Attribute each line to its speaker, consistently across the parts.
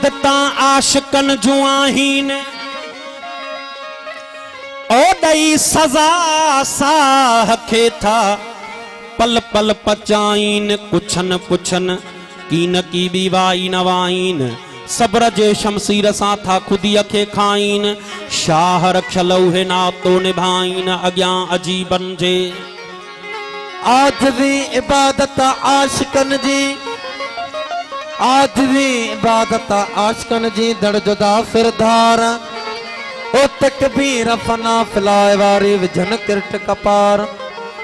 Speaker 1: इबादत आशिकन जूं आहिनि ओ ॾई सज़ा साह खे था पल पल पचाइन कुछन कुछन की न की बीवाई नवाइन सब्र जे शमशीर सां था खुदीअ खे खाइन शाह रखियल उहे नातो निभाइन अॻियां अजीबन जे
Speaker 2: आज भी इबादत आशिकन जी आज भी इबादत आशिकन जी दड़ जुदा सिरधार ओ तकबीर फना फिलाए वारी विझन किरट कपार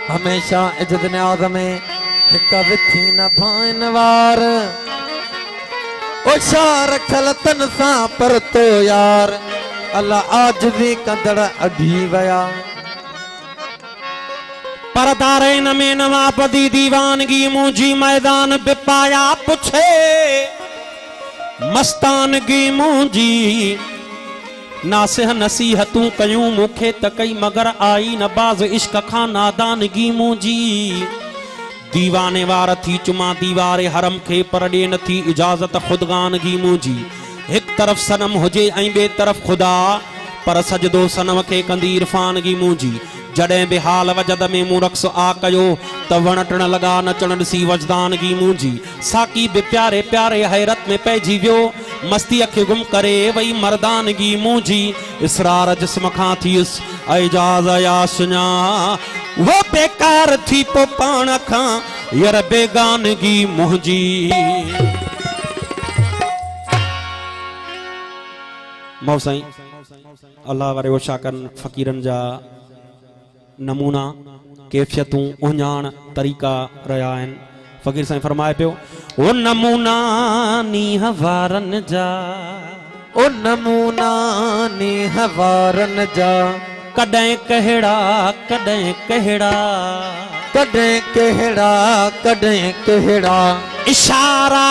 Speaker 2: हमेशा इज्जत न्याज़ में हिक विथी न भाइन वार ओ शार खलतन सा पर तो यार अल्लाह आज भी कंदड़ अभी वया
Speaker 1: परदारैन में नवापदी दीवानगी मुझी मैदान बिपाया पुछे मस्तानगी मुझी नासिह नसीहतूं कयूं मुखे त कई मगर आई न बाज इश्क खां नादानगी मुझी दीवाने वार थी चुमा दीवारे हरम खे पर ॾे नथी इजाज़त खुदगानगी मुझी एक तरफ सनम हुजे ऐं ॿिए तरफ खुदा पर सजदो सनम खे कंदी इरफानगी मुझी जड़े बेहाल वजद में मूं रक्स आ कयो त वण टण लगा नचण ॾिसी वजदानगी मुंहिंजी साकी बि प्यारे प्यारे हैरत में पइजी वियो मस्तीअ खे गुम करे वई मर्दानगी मुंहिंजी इसरार जिस्म खां थियुसि एजाज़ या सुञा वो बेकार थी पो पाण खां यार बेगानगी मुंहिंजी मौ साईं अल्लाह वारे वो शाकन फ़कीरन जा नमूना कैफियतूं उञाण तरीक़ा रहा आहिनि फ़कीर साईं फरमाए पियो ओ नमूना नीह वारन जा
Speaker 2: ओ नमूना नीह वारन जा
Speaker 1: कॾहिं कहिड़ा कॾहिं कहिड़ा
Speaker 2: कॾहिं कहिड़ा कॾहिं कहिड़ा
Speaker 1: इशारा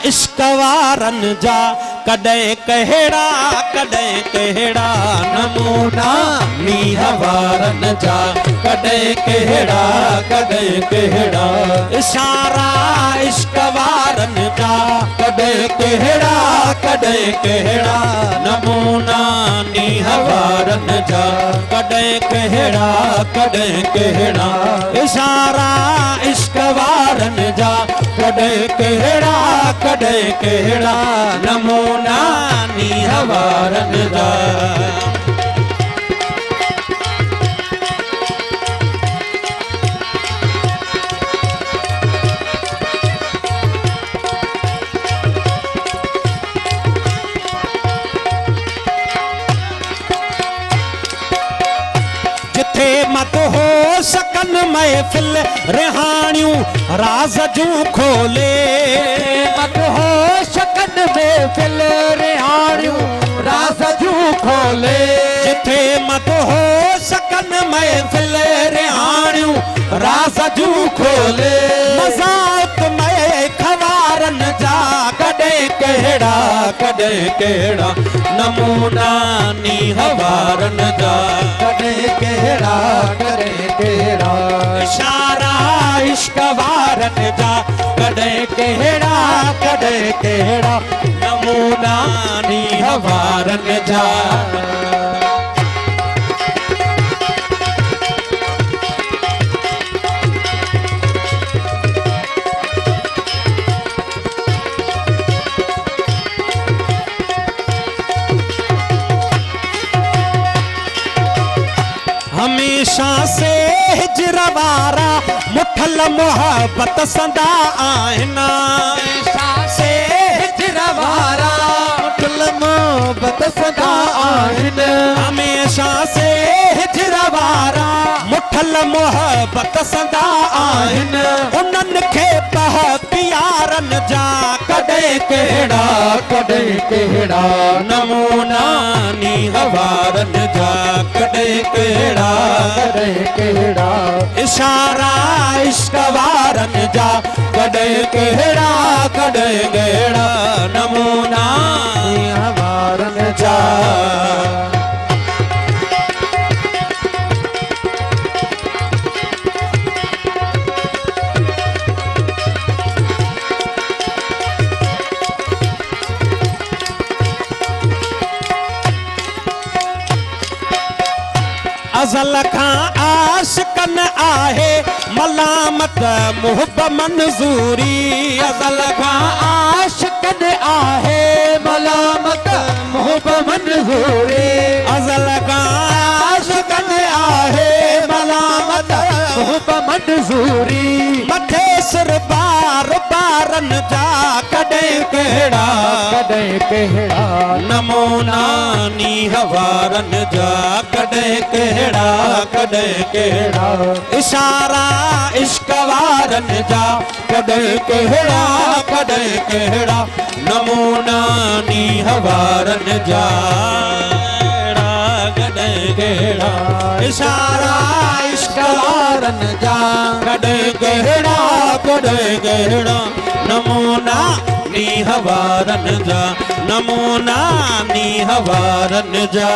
Speaker 1: इश्क वारन जा कॾहिं कहिड़ा कॾहिं कहिड़ा
Speaker 2: नमूना
Speaker 1: नीह वारन जा कॾहिं कहिड़ा कॾहिं कहिड़ा इशारा इश्क वारन जा कॾहिं कहिड़ा कॾहिं कहिड़ा नमूना नीह वारन जा कॾहिं कहिड़ा कॾहिं कहिड़ा इशारा इश्क वारन जा कॾहिं कहिड़ा कॾहिं कहिड़ा नमूना नीह वारन जा जिथे मत हो सकन महफिल रिहानियूं राज जूं खोले
Speaker 2: मत हो शकन महफिल रिहानियूं राज जूं खोले
Speaker 1: जिथे मत हो सकन महफिल रिहानियूं राज जूं खोले मज़ाक में खवारन जा कॾहिं कहिड़ा कॾहिं कहिड़ा नमूना नीह वारन जा
Speaker 2: कॾहिं कहिड़ा कॾहिं कहिड़ा
Speaker 1: इशारा इश्क वारन जा कॾहिं कहिड़ा कॾहिं कहिड़ा नमूना नीह वारन जा हमेशा से हिजर वारा मुठल मोहब्बत सदा आहिना
Speaker 2: हमेशा से हिजर वारा मुठल मोहब्बत सदा आहिनि
Speaker 1: हमेशा से हिजर वारा मुठल मोहब्बत सदा आहिनि उन्हनि खे पह प्यारन जा कॾहिं कहिड़ा
Speaker 2: कॾहिं कहिड़ा
Speaker 1: नमूना नीह वारन जा कॾहिं कहिड़ा
Speaker 2: कॾहिं कहिड़ा
Speaker 1: इशारा इश्क वारन जा कॾहिं कहिड़ा कॾहिं कहिड़ा नमूना
Speaker 2: नीह वारन
Speaker 1: जा अज़ल खां आशिकन आहे मलामत मुहब मंजूरी अज़ल खां
Speaker 2: आशिकन आहे मलामत मुहब मंजूरी
Speaker 1: अज़ल खां
Speaker 2: आशिकन आहे मलामत मुहब मंजूरी
Speaker 1: मथे सिर बार बारन जा कॾहिं कहिड़ा नमूना नीह वारन जा कॾहिं कहिड़ा इशारा इश्क वारन जा कॾहिं कहिड़ा नमूना नीह वारन जा कॾहिं कहिड़ा इशारा इश्क वारन जा कॾहिं कहिड़ा नमूना नीह वारन जा नमूना नीह वारन जा